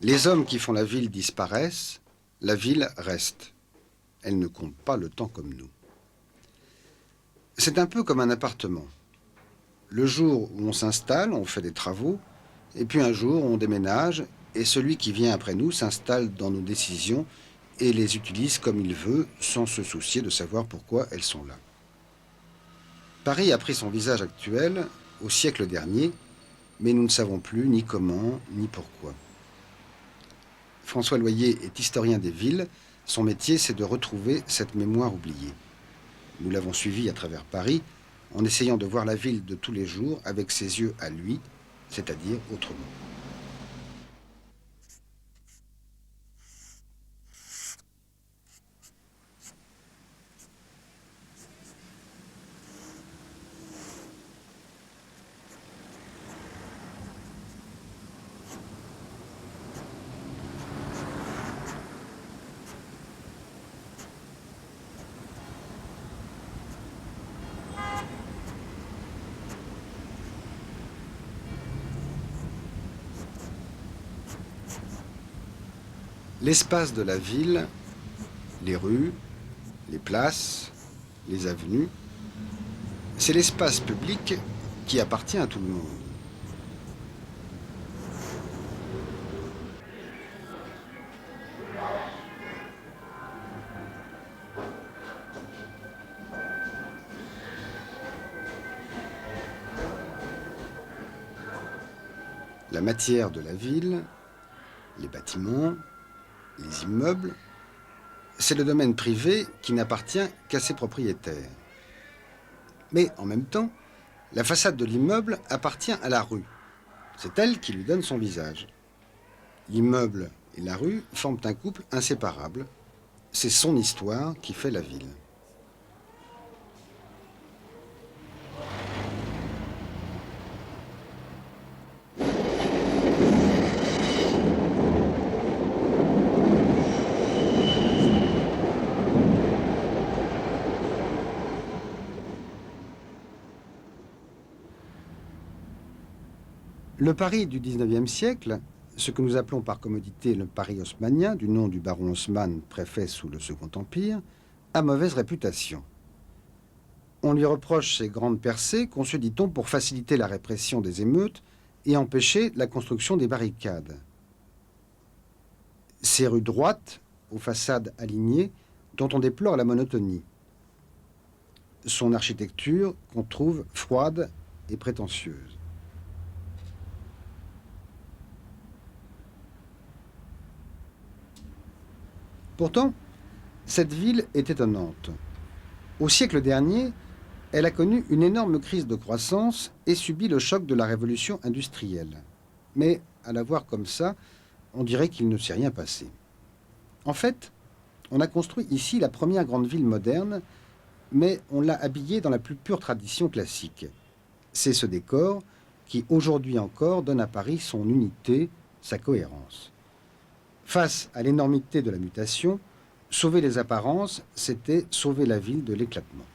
Les hommes qui font la ville disparaissent, la ville reste. Elle ne compte pas le temps comme nous. C'est un peu comme un appartement. Le jour où on s'installe, on fait des travaux, et puis un jour on déménage, et celui qui vient après nous s'installe dans nos décisions et les utilise comme il veut, sans se soucier de savoir pourquoi elles sont là. Paris a pris son visage actuel au siècle dernier, mais nous ne savons plus ni comment, ni pourquoi. François Loyer est historien des villes. Son métier, c'est de retrouver cette mémoire oubliée. Nous l'avons suivi à travers Paris, en essayant de voir la ville de tous les jours avec ses yeux à lui, c'est-à-dire autrement. L'espace de la ville, les rues, les places, les avenues, c'est l'espace public qui appartient à tout le monde. La matière de la ville, les bâtiments, les immeubles, c'est le domaine privé qui n'appartient qu'à ses propriétaires. Mais en même temps, la façade de l'immeuble appartient à la rue. C'est elle qui lui donne son visage. L'immeuble et la rue forment un couple inséparable. C'est son histoire qui fait la ville. Le Paris du XIXe siècle, ce que nous appelons par commodité le Paris haussmannien, du nom du baron Haussmann, préfet sous le Second Empire, a mauvaise réputation. On lui reproche ses grandes percées, conçues, dit-on, pour faciliter la répression des émeutes et empêcher la construction des barricades. Ses rues droites, aux façades alignées, dont on déplore la monotonie. Son architecture qu'on trouve froide et prétentieuse. Pourtant, cette ville est étonnante. Au siècle dernier, elle a connu une énorme crise de croissance et subi le choc de la révolution industrielle. Mais à la voir comme ça, on dirait qu'il ne s'est rien passé. En fait, on a construit ici la première grande ville moderne, mais on l'a habillée dans la plus pure tradition classique. C'est ce décor qui, aujourd'hui encore, donne à Paris son unité, sa cohérence. Face à l'énormité de la mutation, sauver les apparences, c'était sauver la ville de l'éclatement.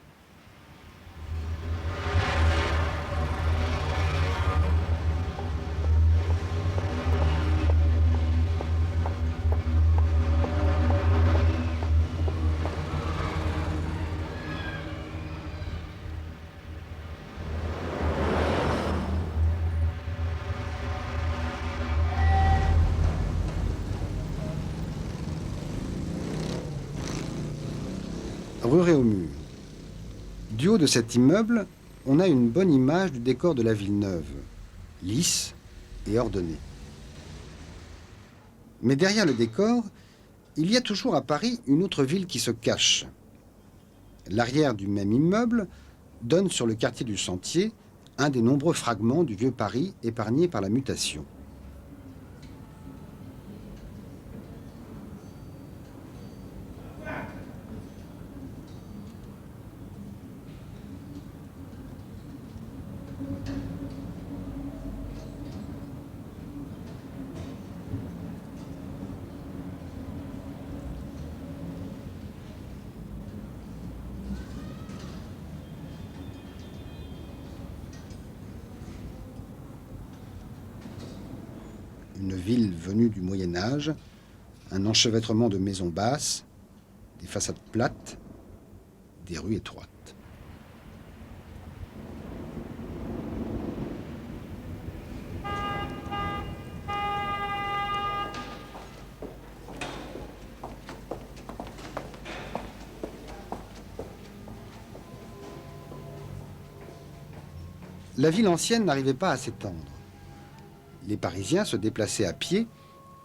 Rue Réaumur. Du haut de cet immeuble, on a une bonne image du décor de la ville neuve, lisse et ordonnée. Mais derrière le décor, il y a toujours à Paris une autre ville qui se cache. L'arrière du même immeuble donne sur le quartier du Sentier, un des nombreux fragments du vieux Paris épargnés par la mutation. ville venue du Moyen Âge, un enchevêtrement de maisons basses, des façades plates, des rues étroites. La ville ancienne n'arrivait pas à s'étendre. Les Parisiens se déplaçaient à pied,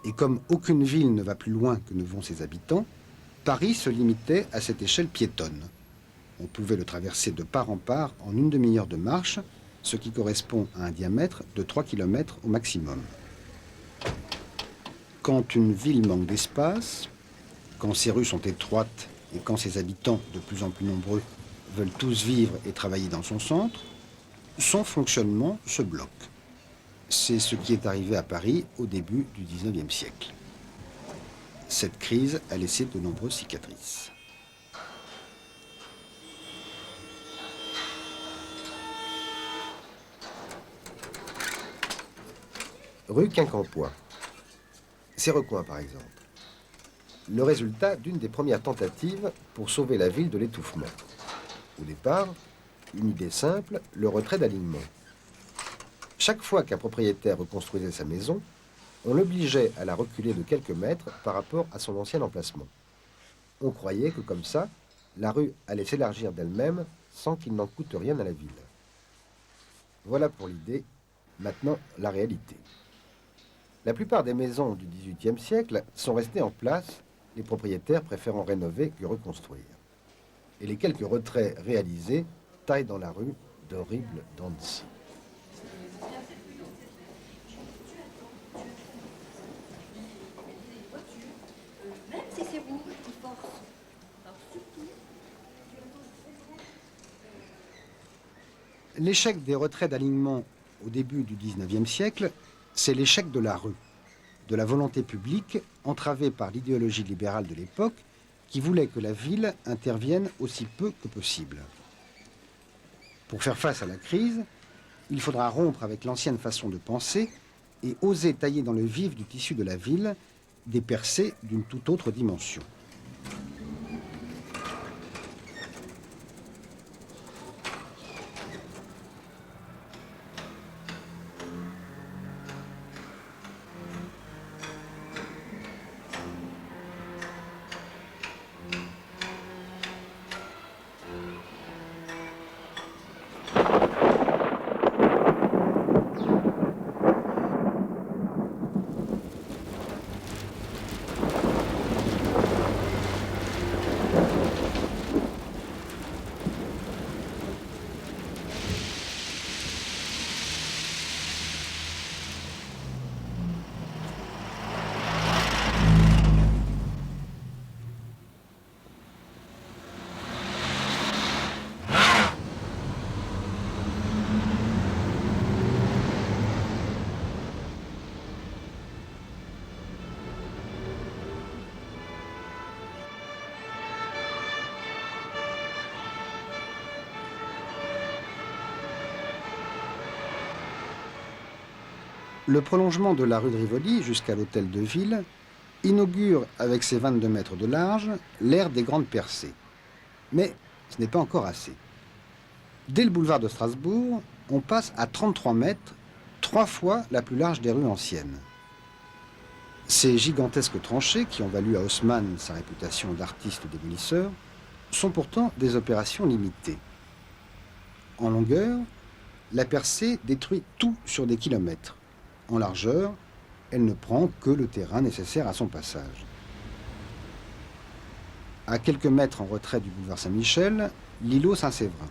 et comme aucune ville ne va plus loin que ne vont ses habitants, Paris se limitait à cette échelle piétonne. On pouvait le traverser de part en part en une demi-heure de marche, ce qui correspond à un diamètre de 3 km au maximum. Quand une ville manque d'espace, quand ses rues sont étroites et quand ses habitants, de plus en plus nombreux, veulent tous vivre et travailler dans son centre, son fonctionnement se bloque. C'est ce qui est arrivé à Paris au début du XIXe siècle. Cette crise a laissé de nombreuses cicatrices. Rue Quincampoix. Sérecoing, par exemple. Le résultat d'une des premières tentatives pour sauver la ville de l'étouffement. Au départ, une idée simple, le retrait d'alignement. Chaque fois qu'un propriétaire reconstruisait sa maison, on l'obligeait à la reculer de quelques mètres par rapport à son ancien emplacement. On croyait que comme ça, la rue allait s'élargir d'elle-même sans qu'il n'en coûte rien à la ville. Voilà pour l'idée, maintenant la réalité. La plupart des maisons du XVIIIe siècle sont restées en place, les propriétaires préférant rénover que reconstruire. Et les quelques retraits réalisés taillent dans la rue d'horribles dents de scie. L'échec des retraits d'alignement au début du XIXe siècle, c'est l'échec de la rue, de la volonté publique entravée par l'idéologie libérale de l'époque qui voulait que la ville intervienne aussi peu que possible. Pour faire face à la crise, il faudra rompre avec l'ancienne façon de penser et oser tailler dans le vif du tissu de la ville des percées d'une toute autre dimension. Le prolongement de la rue de Rivoli jusqu'à l'hôtel de ville inaugure, avec ses 22 mètres de large, l'ère des grandes percées. Mais ce n'est pas encore assez. Dès le boulevard de Strasbourg, on passe à 33 mètres, 3 fois la plus large des rues anciennes. Ces gigantesques tranchées, qui ont valu à Haussmann sa réputation d'artiste démolisseur, sont pourtant des opérations limitées. En longueur, la percée détruit tout sur des kilomètres. En largeur, elle ne prend que le terrain nécessaire à son passage. À quelques mètres en retrait du boulevard Saint-Michel, l'îlot Saint-Séverin.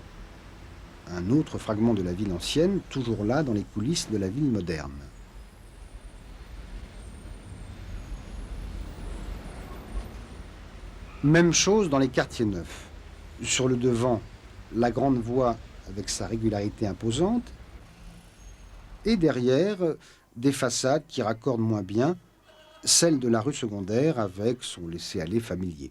Un autre fragment de la ville ancienne, toujours là dans les coulisses de la ville moderne. Même chose dans les quartiers neufs. Sur le devant, la grande voie avec sa régularité imposante, et derrière, des façades qui raccordent moins bien celle de la rue secondaire avec son laisser-aller familier.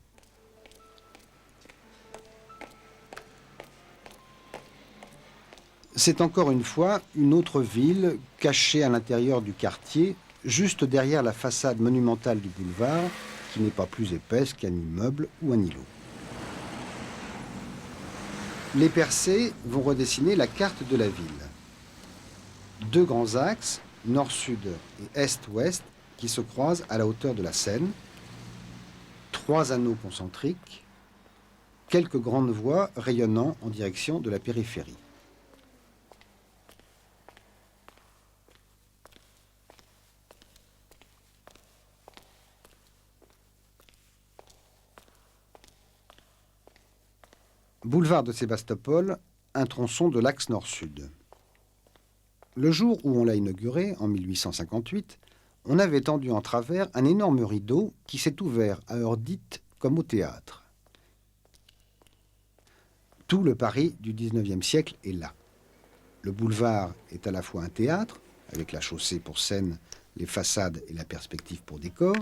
C'est encore une fois une autre ville cachée à l'intérieur du quartier juste derrière la façade monumentale du boulevard, qui n'est pas plus épaisse qu'un immeuble ou un îlot. Les percées vont redessiner la carte de la ville. Deux grands axes, nord-sud et est-ouest, qui se croisent à la hauteur de la Seine. Trois anneaux concentriques, quelques grandes voies rayonnant en direction de la périphérie. Boulevard de Sébastopol, un tronçon de l'axe nord-sud. Le jour où on l'a inauguré, en 1858, on avait tendu en travers un énorme rideau qui s'est ouvert à heure dite comme au théâtre. Tout le Paris du XIXe siècle est là. Le boulevard est à la fois un théâtre, avec la chaussée pour scène, les façades et la perspective pour décor,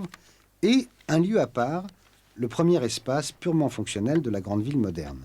et un lieu à part, le premier espace purement fonctionnel de la grande ville moderne.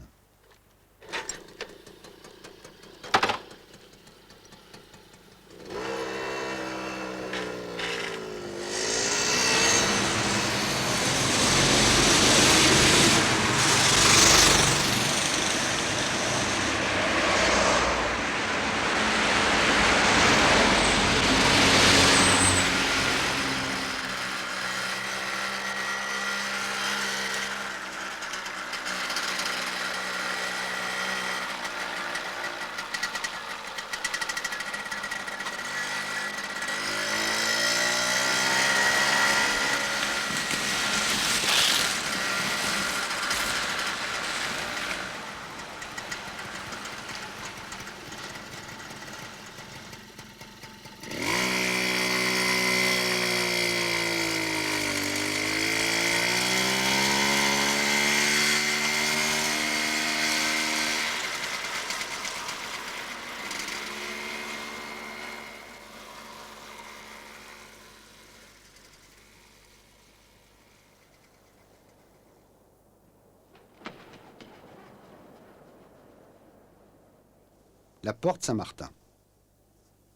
La porte Saint-Martin.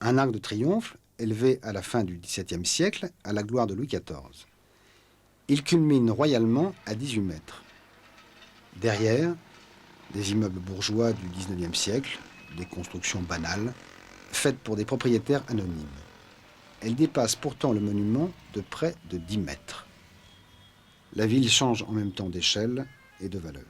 Un arc de triomphe élevé à la fin du XVIIe siècle à la gloire de Louis XIV. Il culmine royalement à 18 mètres. Derrière, des immeubles bourgeois du XIXe siècle, des constructions banales, faites pour des propriétaires anonymes. Elle dépasse pourtant le monument de près de 10 mètres. La ville change en même temps d'échelle et de valeur.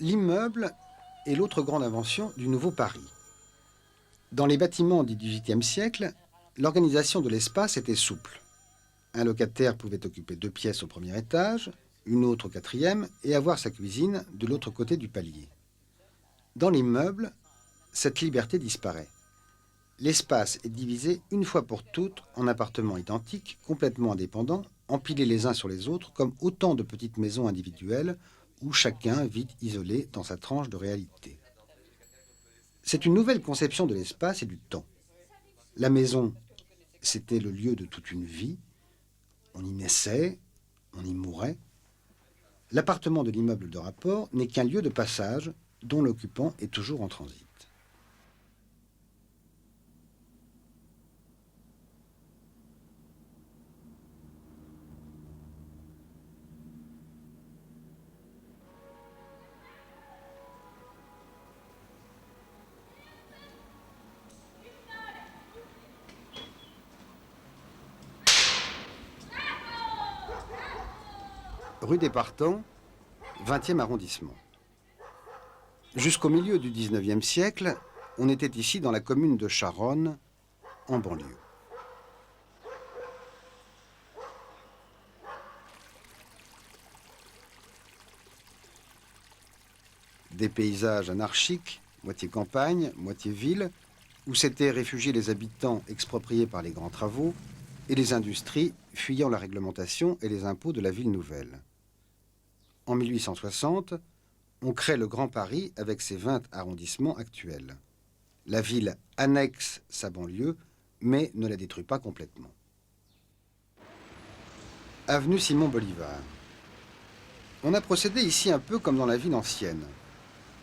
L'immeuble est l'autre grande invention du nouveau Paris. Dans les bâtiments du XVIIIe siècle, l'organisation de l'espace était souple. Un locataire pouvait occuper 2 pièces au premier étage, une autre au 4e et avoir sa cuisine de l'autre côté du palier. Dans l'immeuble, cette liberté disparaît. L'espace est divisé une fois pour toutes en appartements identiques, complètement indépendants, empilés les uns sur les autres comme autant de petites maisons individuelles où chacun vit isolé dans sa tranche de réalité. C'est une nouvelle conception de l'espace et du temps. La maison, c'était le lieu de toute une vie. On y naissait, on y mourait. L'appartement de l'immeuble de rapport n'est qu'un lieu de passage dont l'occupant est toujours en transit. Rue des Partants, 20e arrondissement. Jusqu'au milieu du XIXe siècle, on était ici dans la commune de Charonne, en banlieue. Des paysages anarchiques, moitié campagne, moitié ville, où s'étaient réfugiés les habitants expropriés par les grands travaux et les industries fuyant la réglementation et les impôts de la ville nouvelle. En 1860, on crée le Grand Paris avec ses 20 arrondissements actuels. La ville annexe sa banlieue, mais ne la détruit pas complètement. Avenue Simon Bolivar. On a procédé ici un peu comme dans la ville ancienne.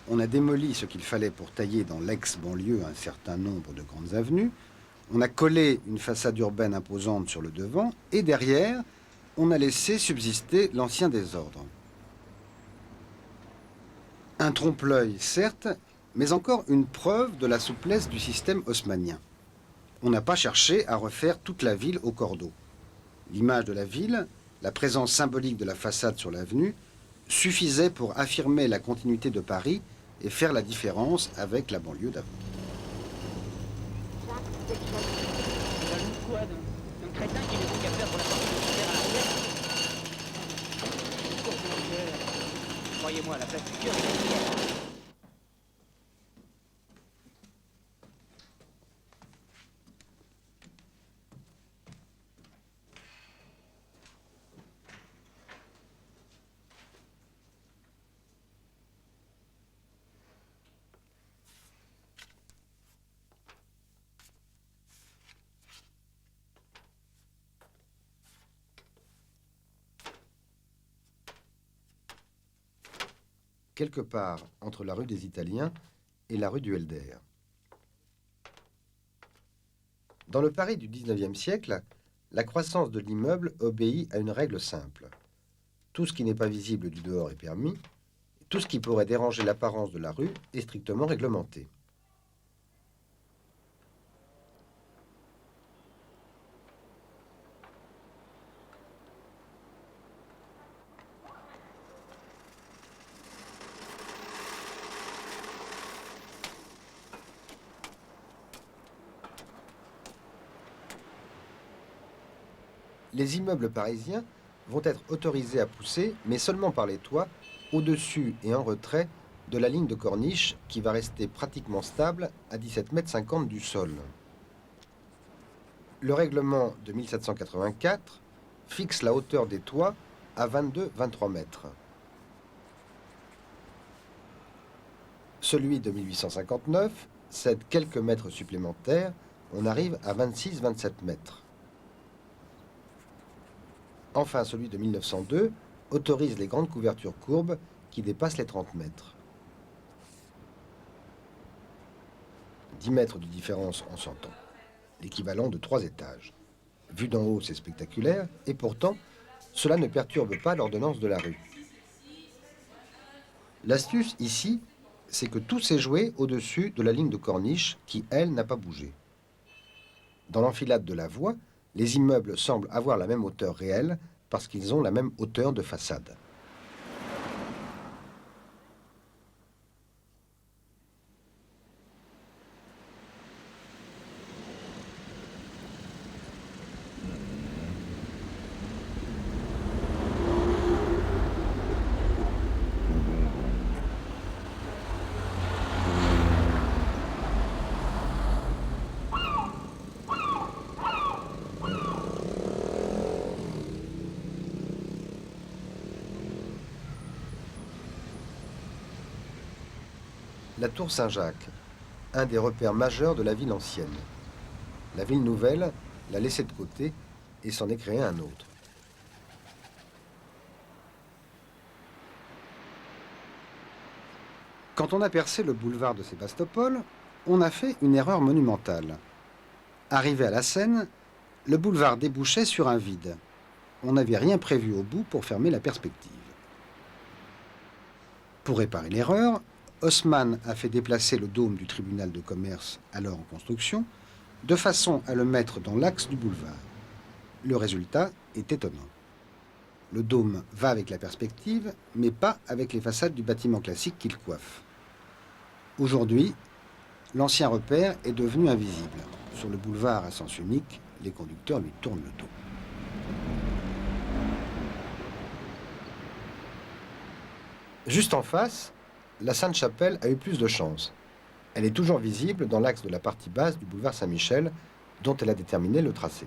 On a démoli ce qu'il fallait pour tailler dans l'ex-banlieue un certain nombre de grandes avenues. On a collé une façade urbaine imposante sur le devant et derrière, on a laissé subsister l'ancien désordre. Un trompe-l'œil, certes, mais encore une preuve de la souplesse du système haussmannien. On n'a pas cherché à refaire toute la ville au cordeau. L'image de la ville, la présence symbolique de la façade sur l'avenue, suffisait pour affirmer la continuité de Paris et faire la différence avec la banlieue d'avant. Un crétin qui ne qu'à faire pour la sortie de terre à l'arrière. Croyez-moi, la place du cœur est gagnée. Quelque part entre la rue des Italiens et la rue du Helder. Dans le Paris du XIXe siècle, la croissance de l'immeuble obéit à une règle simple. Tout ce qui n'est pas visible du dehors est permis, tout ce qui pourrait déranger l'apparence de la rue est strictement réglementé. Les immeubles parisiens vont être autorisés à pousser, mais seulement par les toits, au-dessus et en retrait de la ligne de corniche qui va rester pratiquement stable à 17,50 m du sol. Le règlement de 1784 fixe la hauteur des toits à 22-23 mètres. Celui de 1859 cède quelques mètres supplémentaires, on arrive à 26-27 mètres. Enfin, celui de 1902 autorise les grandes couvertures courbes qui dépassent les 30 mètres. 10 mètres de différence en 100 ans, l'équivalent de 3 étages. Vu d'en haut, c'est spectaculaire, et pourtant, cela ne perturbe pas l'ordonnance de la rue. L'astuce ici, c'est que tout s'est joué au-dessus de la ligne de corniche qui, elle, n'a pas bougé. Dans l'enfilade de la voie, les immeubles semblent avoir la même hauteur réelle parce qu'ils ont la même hauteur de façade. La tour Saint-Jacques, un des repères majeurs de la ville ancienne. La ville nouvelle l'a laissé de côté et s'en est créé un autre. Quand on a percé le boulevard de Sébastopol, on a fait une erreur monumentale. Arrivé à la Seine, le boulevard débouchait sur un vide. On n'avait rien prévu au bout pour fermer la perspective. Pour réparer l'erreur, Haussmann a fait déplacer le dôme du tribunal de commerce, alors en construction, de façon à le mettre dans l'axe du boulevard. Le résultat est étonnant. Le dôme va avec la perspective, mais pas avec les façades du bâtiment classique qu'il coiffe. Aujourd'hui, L'ancien repère est devenu invisible. Sur le boulevard à sens unique, les conducteurs lui tournent le dos. Juste en face, la Sainte-Chapelle a eu plus de chance. Elle est toujours visible dans l'axe de la partie basse du boulevard Saint-Michel, dont elle a déterminé le tracé.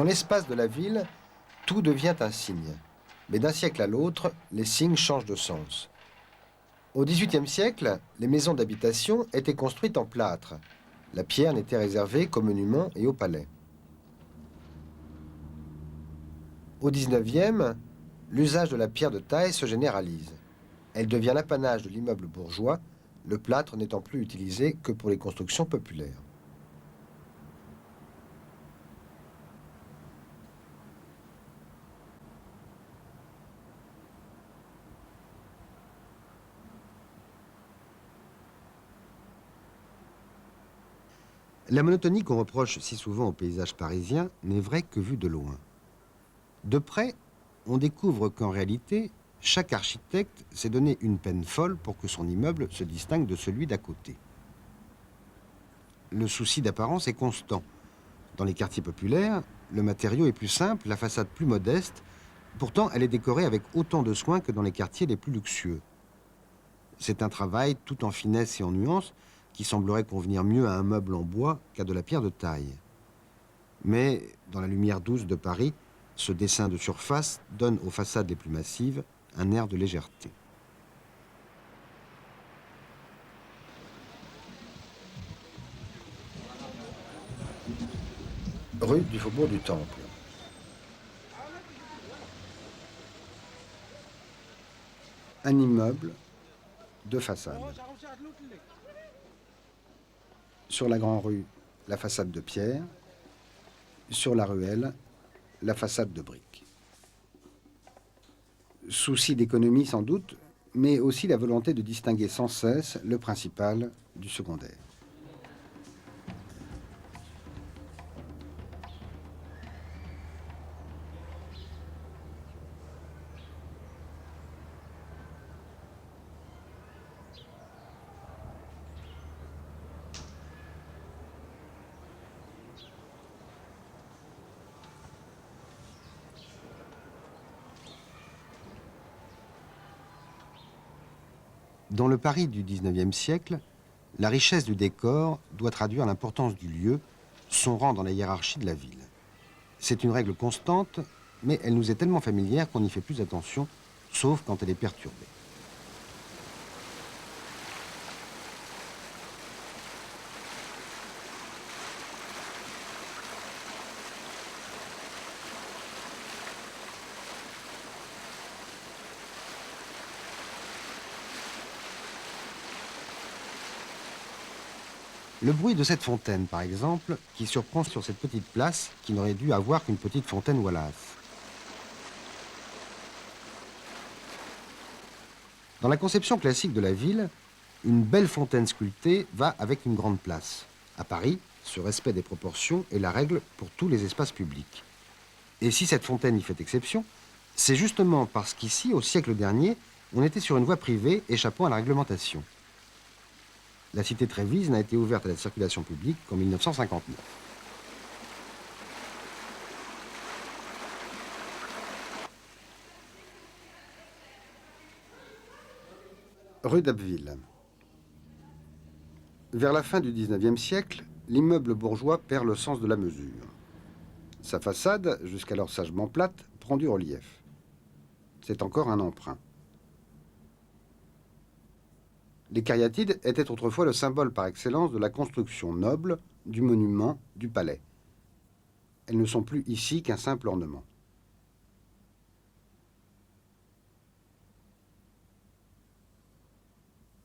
Dans l'espace de la ville, tout devient un signe. Mais d'un siècle à l'autre, les signes changent de sens. Au XVIIIe siècle, les maisons d'habitation étaient construites en plâtre. La pierre n'était réservée qu'aux monuments et aux palais. Au XIXe, l'usage de la pierre de taille se généralise. Elle devient l'apanage de l'immeuble bourgeois, le plâtre n'étant plus utilisé que pour les constructions populaires. La monotonie qu'on reproche si souvent au paysage parisien n'est vraie que vue de loin. De près, on découvre qu'en réalité, chaque architecte s'est donné une peine folle pour que son immeuble se distingue de celui d'à côté. Le souci d'apparence est constant. Dans les quartiers populaires, le matériau est plus simple, la façade plus modeste, pourtant elle est décorée avec autant de soin que dans les quartiers les plus luxueux. C'est un travail tout en finesse et en nuances qui semblerait convenir mieux à un meuble en bois qu'à de la pierre de taille. Mais, dans la lumière douce de Paris, ce dessin de surface donne aux façades les plus massives un air de légèreté. Rue du Faubourg du Temple. Un immeuble, deux façades. Sur la grande rue, la façade de pierre. Sur la ruelle, la façade de briques. Souci d'économie sans doute, mais aussi la volonté de distinguer sans cesse le principal du secondaire. Dans le Paris du XIXe siècle, la richesse du décor doit traduire l'importance du lieu, son rang dans la hiérarchie de la ville. C'est une règle constante, mais elle nous est tellement familière qu'on n'y fait plus attention, sauf quand elle est perturbée. Le bruit de cette fontaine, par exemple, qui surprend sur cette petite place qui n'aurait dû avoir qu'une petite fontaine Wallace. Dans la conception classique de la ville, une belle fontaine sculptée va avec une grande place. À Paris, ce respect des proportions est la règle pour tous les espaces publics. Et si cette fontaine y fait exception, c'est justement parce qu'ici, au siècle dernier, on était sur une voie privée échappant à la réglementation. La cité Trévise n'a été ouverte à la circulation publique qu'en 1959. Rue d'Abbeville. Vers la fin du XIXe siècle, l'immeuble bourgeois perd le sens de la mesure. Sa façade, jusqu'alors sagement plate, prend du relief. C'est encore un emprunt. Les cariatides étaient autrefois le symbole par excellence de la construction noble, du monument, du palais. Elles ne sont plus ici qu'un simple ornement.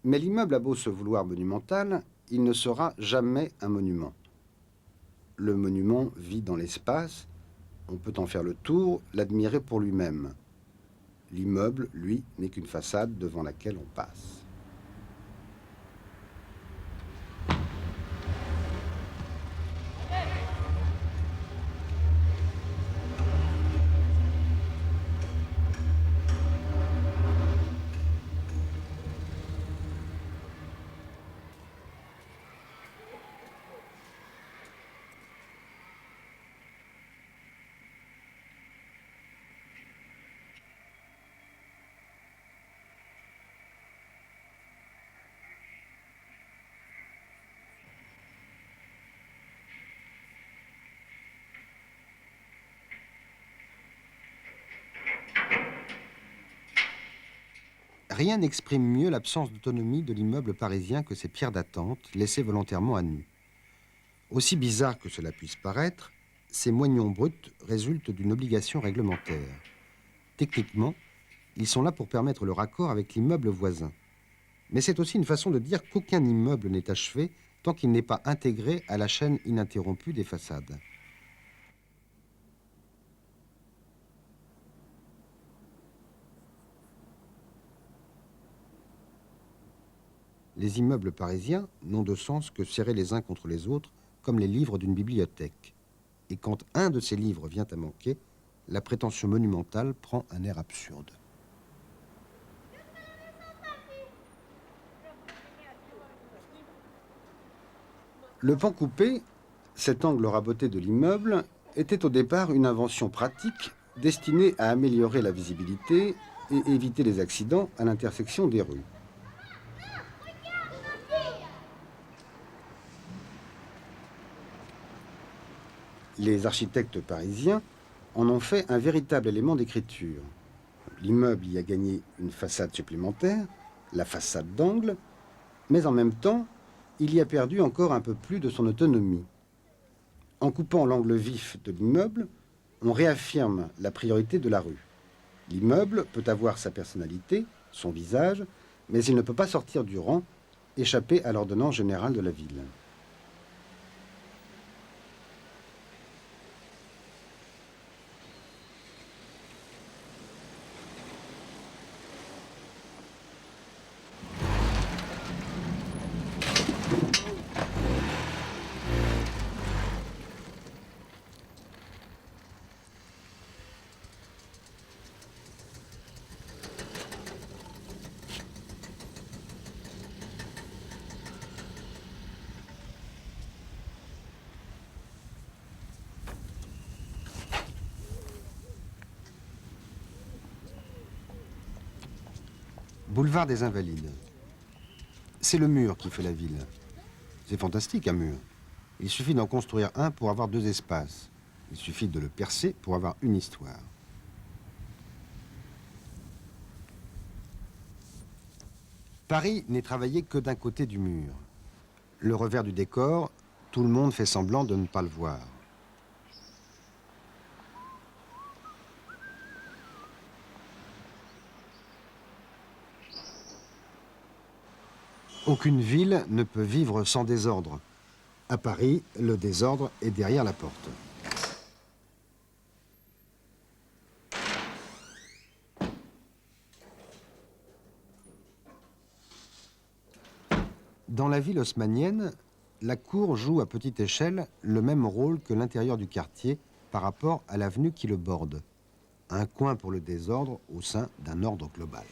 Mais l'immeuble a beau se vouloir monumental, il ne sera jamais un monument. Le monument vit dans l'espace, on peut en faire le tour, l'admirer pour lui-même. L'immeuble, lui, n'est qu'une façade devant laquelle on passe. Rien n'exprime mieux l'absence d'autonomie de l'immeuble parisien que ces pierres d'attente laissées volontairement à nu. Aussi bizarre que cela puisse paraître, ces moignons bruts résultent d'une obligation réglementaire. Techniquement, ils sont là pour permettre le raccord avec l'immeuble voisin. Mais c'est aussi une façon de dire qu'aucun immeuble n'est achevé tant qu'il n'est pas intégré à la chaîne ininterrompue des façades. Les immeubles parisiens n'ont de sens que serrés les uns contre les autres, comme les livres d'une bibliothèque. Et quand un de ces livres vient à manquer, la prétention monumentale prend un air absurde. Le pan coupé, cet angle raboté de l'immeuble, était au départ une invention pratique destinée à améliorer la visibilité et éviter les accidents à l'intersection des rues. Les architectes parisiens en ont fait un véritable élément d'écriture. L'immeuble y a gagné une façade supplémentaire, la façade d'angle, mais en même temps, il y a perdu encore un peu plus de son autonomie. En coupant l'angle vif de l'immeuble, on réaffirme la priorité de la rue. L'immeuble peut avoir sa personnalité, son visage, mais il ne peut pas sortir du rang, échapper à l'ordonnance générale de la ville. Boulevard des Invalides. C'est le mur qui fait la ville. C'est fantastique, un mur. Il suffit d'en construire un pour avoir deux espaces. Il suffit de le percer pour avoir une histoire. Paris n'est travaillé que d'un côté du mur. Le revers du décor, tout le monde fait semblant de ne pas le voir. Aucune ville ne peut vivre sans désordre. À Paris, le désordre est derrière la porte. Dans la ville haussmannienne, la cour joue à petite échelle le même rôle que l'intérieur du quartier par rapport à l'avenue qui le borde. Un coin pour le désordre au sein d'un ordre global.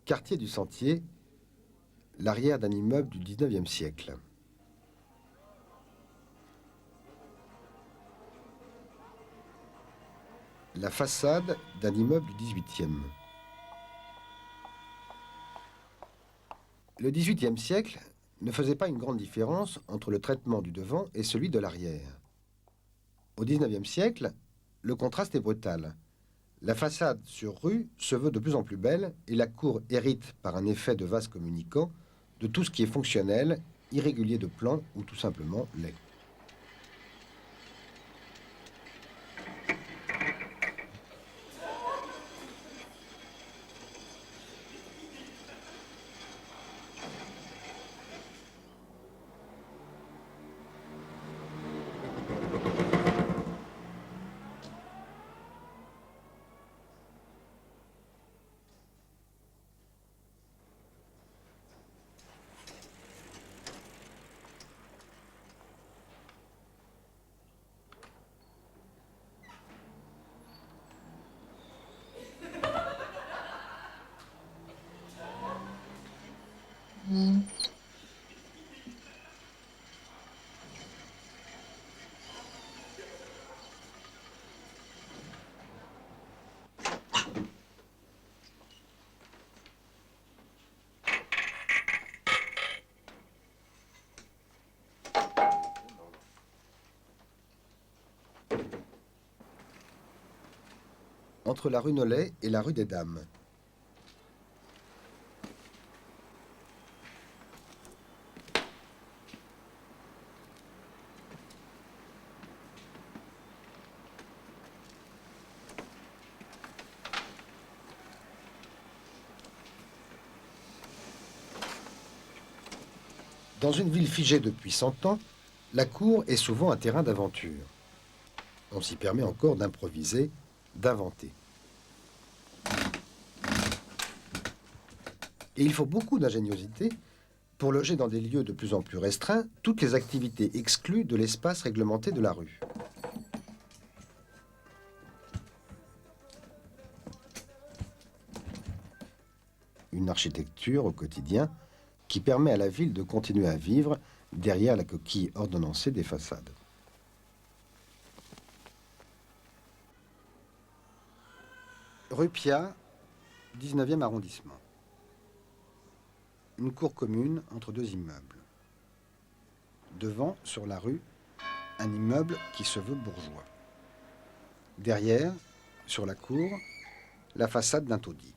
Quartier du Sentier, l'arrière d'un immeuble du 19e siècle. La façade d'un immeuble du 18e. Le 18e siècle ne faisait pas une grande différence entre le traitement du devant et celui de l'arrière. Au 19e siècle, le contraste est brutal. La façade sur rue se veut de plus en plus belle et la cour hérite, par un effet de vase communicant, de tout ce qui est fonctionnel, irrégulier de plan ou tout simplement laid. entre la rue Nollet et la rue des Dames. Dans une ville figée depuis 100 ans, la cour est souvent un terrain d'aventure. On s'y permet encore d'improviser, d'inventer. Et il faut beaucoup d'ingéniosité pour loger dans des lieux de plus en plus restreints toutes les activités exclues de l'espace réglementé de la rue. Une architecture au quotidien qui permet à la ville de continuer à vivre derrière la coquille ordonnancée des façades. Rue Piat, 19e arrondissement. Une cour commune entre deux immeubles. Devant, sur la rue, un immeuble qui se veut bourgeois. Derrière, sur la cour, la façade d'un taudis.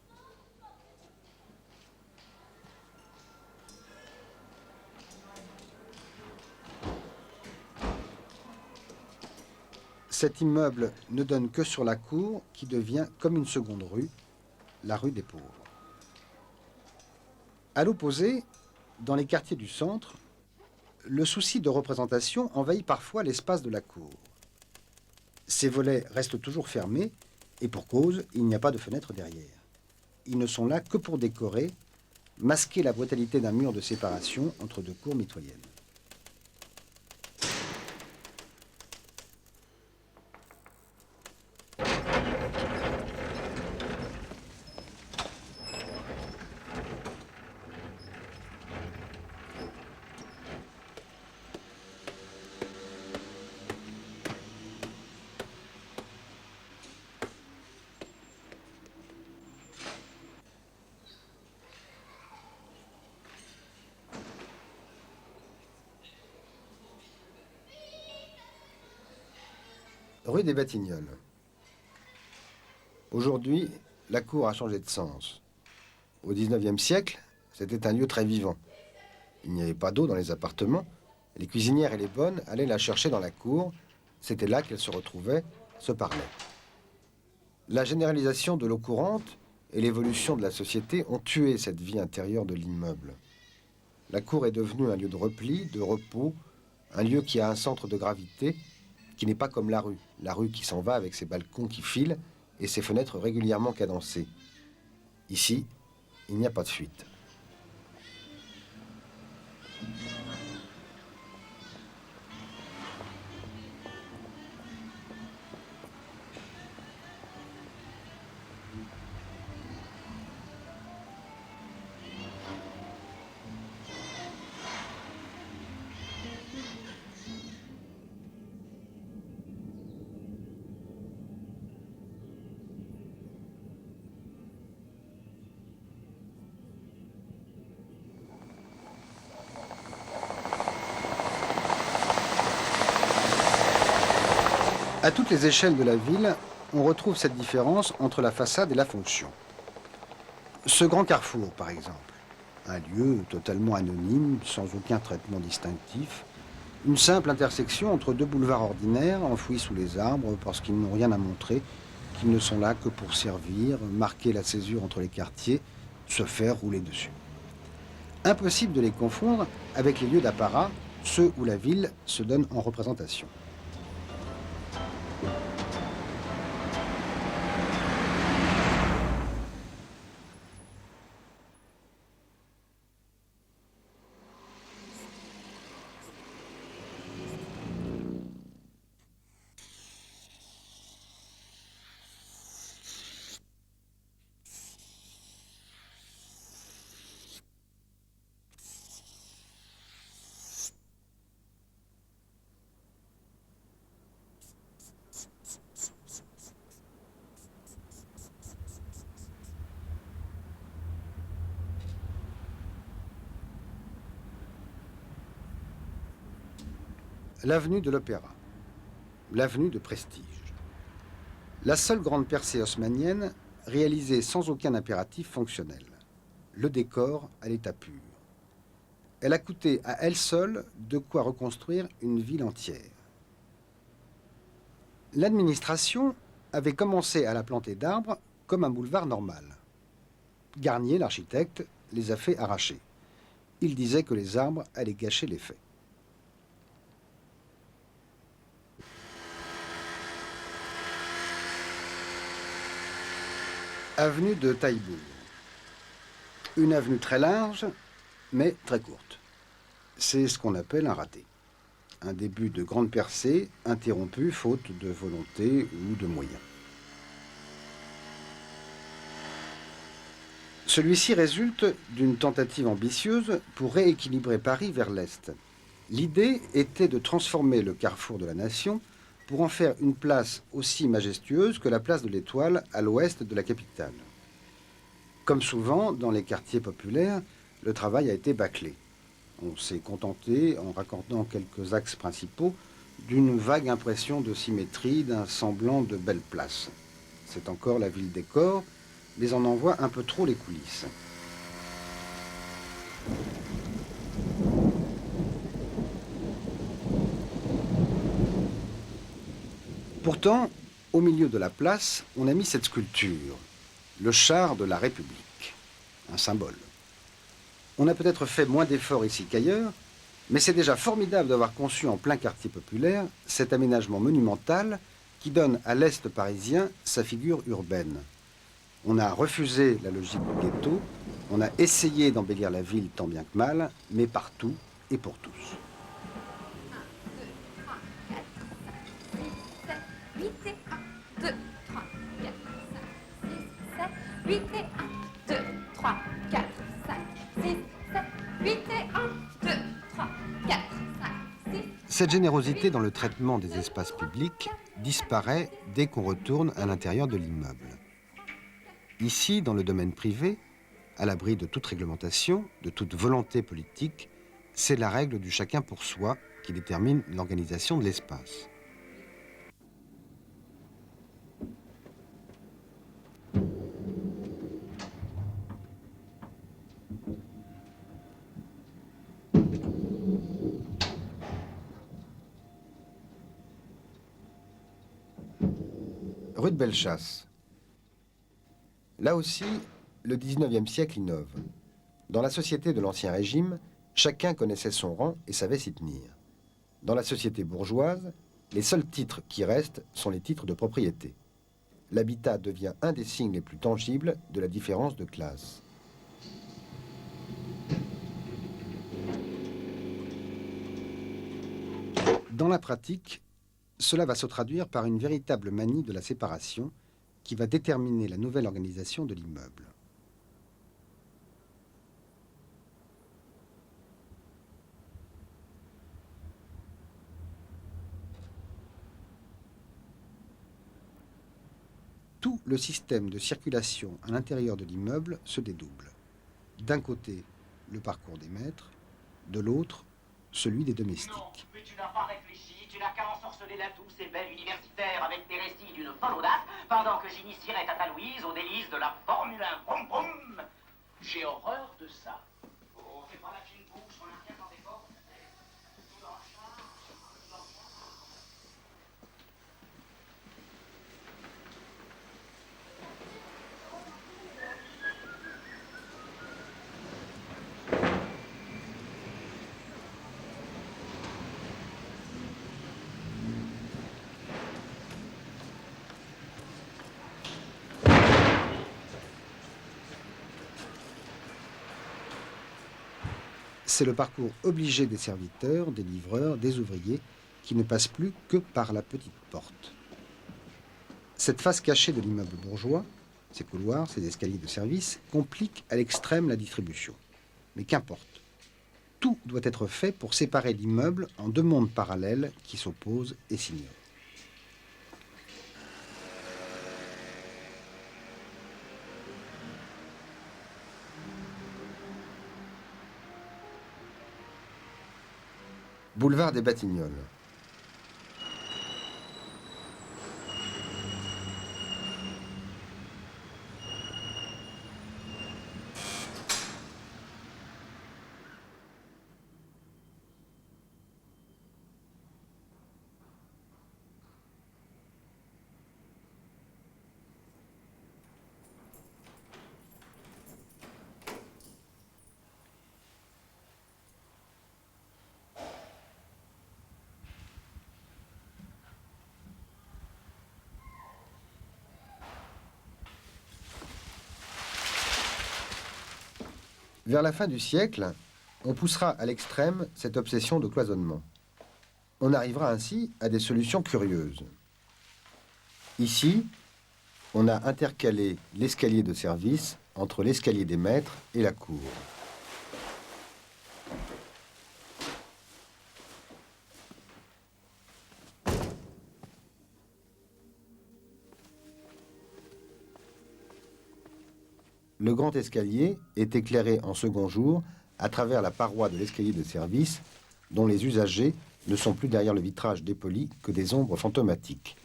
Cet immeuble ne donne que sur la cour qui devient comme une seconde rue, la rue des Pauvres. À l'opposé, dans les quartiers du centre, le souci de représentation envahit parfois l'espace de la cour. Ces volets restent toujours fermés et pour cause, il n'y a pas de fenêtre derrière. Ils ne sont là que pour décorer, masquer la brutalité d'un mur de séparation entre deux cours mitoyennes. Rue des Batignolles. Aujourd'hui, la cour a changé de sens. Au XIXe siècle, c'était un lieu très vivant. Il n'y avait pas d'eau dans les appartements. Les cuisinières et les bonnes allaient la chercher dans la cour. C'était là qu'elles se retrouvaient, se parlaient. La généralisation de l'eau courante et l'évolution de la société ont tué cette vie intérieure de l'immeuble. La cour est devenue un lieu de repli, de repos, un lieu qui a un centre de gravité, qui n'est pas comme la rue qui s'en va avec ses balcons qui filent et ses fenêtres régulièrement cadencées. Ici, il n'y a pas de fuite. À toutes les échelles de la ville, on retrouve cette différence entre la façade et la fonction. Ce grand carrefour, par exemple, un lieu totalement anonyme, sans aucun traitement distinctif, une simple intersection entre deux boulevards ordinaires enfouis sous les arbres parce qu'ils n'ont rien à montrer, qu'ils ne sont là que pour servir, marquer la césure entre les quartiers, se faire rouler dessus. Impossible de les confondre avec les lieux d'apparat, ceux où la ville se donne en représentation. L'avenue de l'Opéra, l'avenue de Prestige. La seule grande percée haussmannienne réalisée sans aucun impératif fonctionnel. Le décor à l'état pur. Elle a coûté à elle seule de quoi reconstruire une ville entière. L'administration avait commencé à la planter d'arbres comme un boulevard normal. Garnier, l'architecte, les a fait arracher. Il disait que les arbres allaient gâcher l'effet. Avenue de Taillebourg. Une avenue très large, mais très courte. C'est ce qu'on appelle un raté. Un début de grande percée interrompu faute de volonté ou de moyens. Celui-ci résulte d'une tentative ambitieuse pour rééquilibrer Paris vers l'Est. L'idée était de transformer le carrefour de la nation pour en faire une place aussi majestueuse que la place de l'Étoile à l'ouest de la capitale. Comme souvent dans les quartiers populaires, le travail a été bâclé. On s'est contenté, en raccordant quelques axes principaux, d'une vague impression de symétrie, d'un semblant de belle place. C'est encore la ville décor, mais on en voit un peu trop les coulisses. Pourtant, au milieu de la place, on a mis cette sculpture, le char de la République, un symbole. On a peut-être fait moins d'efforts ici qu'ailleurs, mais c'est déjà formidable d'avoir conçu en plein quartier populaire cet aménagement monumental qui donne à l'Est parisien sa figure urbaine. On a refusé la logique du ghetto, on a essayé d'embellir la ville tant bien que mal, mais partout et pour tous. 8 et 1, 2, 3, 4, 5, 6, 7, 8 et 1, 2, 3, 4, 5, 6, 7, 8 et 1, 2, 3, 4, 5, 6. Cette générosité dans le traitement des espaces publics disparaît dès qu'on retourne à l'intérieur de l'immeuble. Ici, dans le domaine privé, à l'abri de toute réglementation, de toute volonté politique, c'est la règle du chacun pour soi qui détermine l'organisation de l'espace. Rue de Bellechasse. Là aussi, le 19e siècle innove. Dans la société de l'Ancien Régime, chacun connaissait son rang et savait s'y tenir. Dans la société bourgeoise, les seuls titres qui restent sont les titres de propriété. L'habitat devient un des signes les plus tangibles de la différence de classe. Dans la pratique, cela va se traduire par une véritable manie de la séparation qui va déterminer la nouvelle organisation de l'immeuble. Tout le système de circulation à l'intérieur de l'immeuble se dédouble. D'un côté, le parcours des maîtres, de l'autre, celui des domestiques. Non, mais tu n'as pas réfléchi, tu n'as qu'à ensorceler la douce et belle universitaire avec tes récits d'une folle audace, pendant que j'initierai Tata Louise aux délices de la Formule 1. Boum boum. J'ai horreur de ça. Oh, fais pas la fine bouche, on a rien dans des portes. Tout dans le char, tout dans le char. C'est le parcours obligé des serviteurs, des livreurs, des ouvriers, qui ne passent plus que par la petite porte. Cette face cachée de l'immeuble bourgeois, ses couloirs, ses escaliers de service, compliquent à l'extrême la distribution. Mais qu'importe. Tout doit être fait pour séparer l'immeuble en deux mondes parallèles qui s'opposent et s'ignorent. Boulevard des Batignolles. Vers la fin du siècle, on poussera à l'extrême cette obsession de cloisonnement. On arrivera ainsi à des solutions curieuses. Ici, on a intercalé l'escalier de service entre l'escalier des maîtres et la cour. Le grand escalier est éclairé en second jour à travers la paroi de l'escalier de service, dont les usagers ne sont plus derrière le vitrage dépoli que des ombres fantomatiques.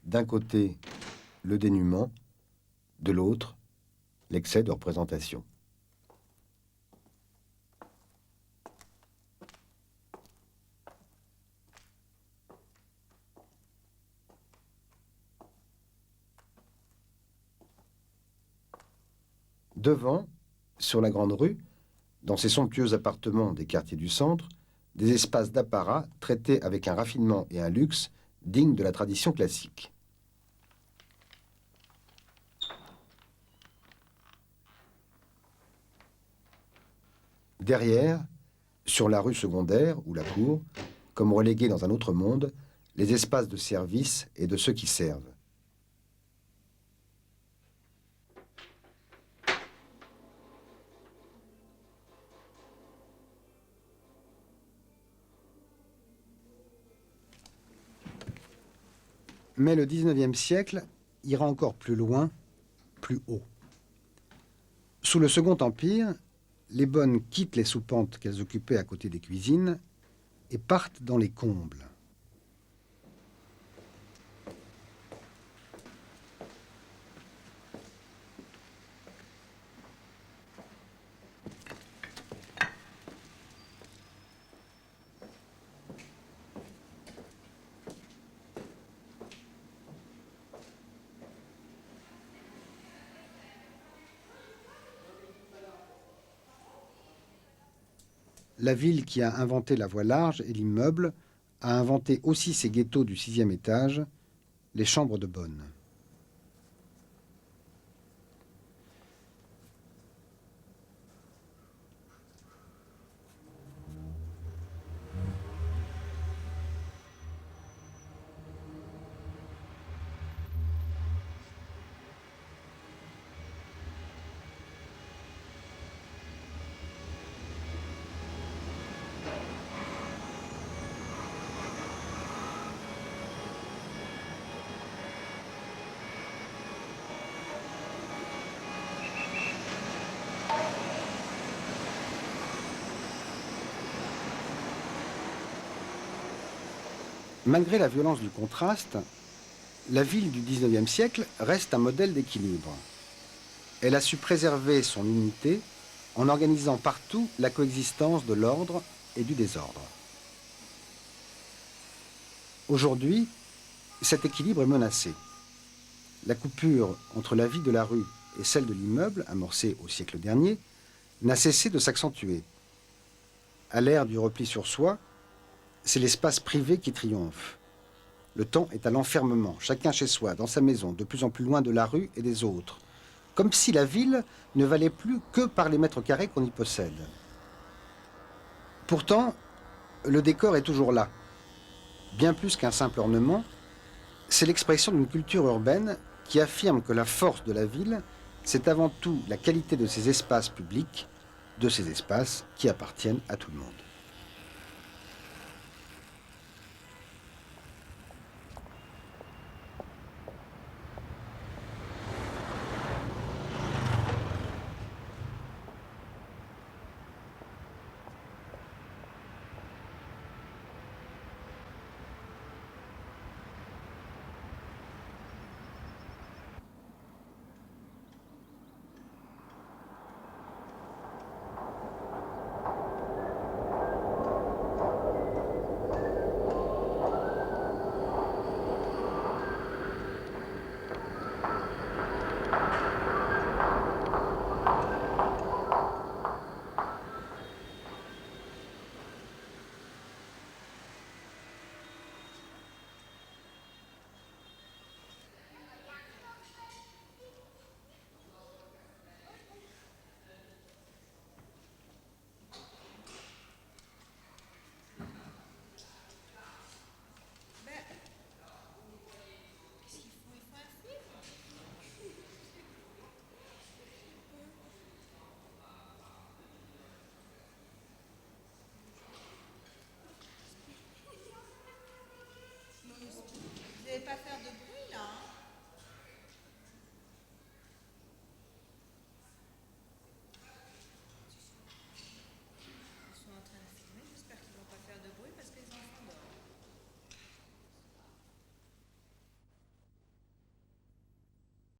D'un côté, le dénuement, de l'autre, l'excès de représentation. Devant, sur la grande rue, dans ces somptueux appartements des quartiers du centre, des espaces d'apparat traités avec un raffinement et un luxe dignes de la tradition classique. Derrière, sur la rue secondaire ou la cour, comme relégués dans un autre monde, les espaces de service et de ceux qui servent. Mais le XIXe siècle ira encore plus loin, plus haut. Sous le Second Empire, les bonnes quittent les soupentes qu'elles occupaient à côté des cuisines et partent dans les combles. La ville qui a inventé la voie large et l'immeuble a inventé aussi ces ghettos du 6e étage, les chambres de bonne. Malgré la violence du contraste, la ville du XIXe siècle reste un modèle d'équilibre. Elle a su préserver son unité en organisant partout la coexistence de l'ordre et du désordre. Aujourd'hui, cet équilibre est menacé. La coupure entre la vie de la rue et celle de l'immeuble, amorcée au siècle dernier, n'a cessé de s'accentuer. À l'ère du repli sur soi, c'est l'espace privé qui triomphe. Le temps est à l'enfermement, chacun chez soi, dans sa maison, de plus en plus loin de la rue et des autres. Comme si la ville ne valait plus que par les mètres carrés qu'on y possède. Pourtant, le décor est toujours là. Bien plus qu'un simple ornement, c'est l'expression d'une culture urbaine qui affirme que la force de la ville, c'est avant tout la qualité de ses espaces publics, de ces espaces qui appartiennent à tout le monde.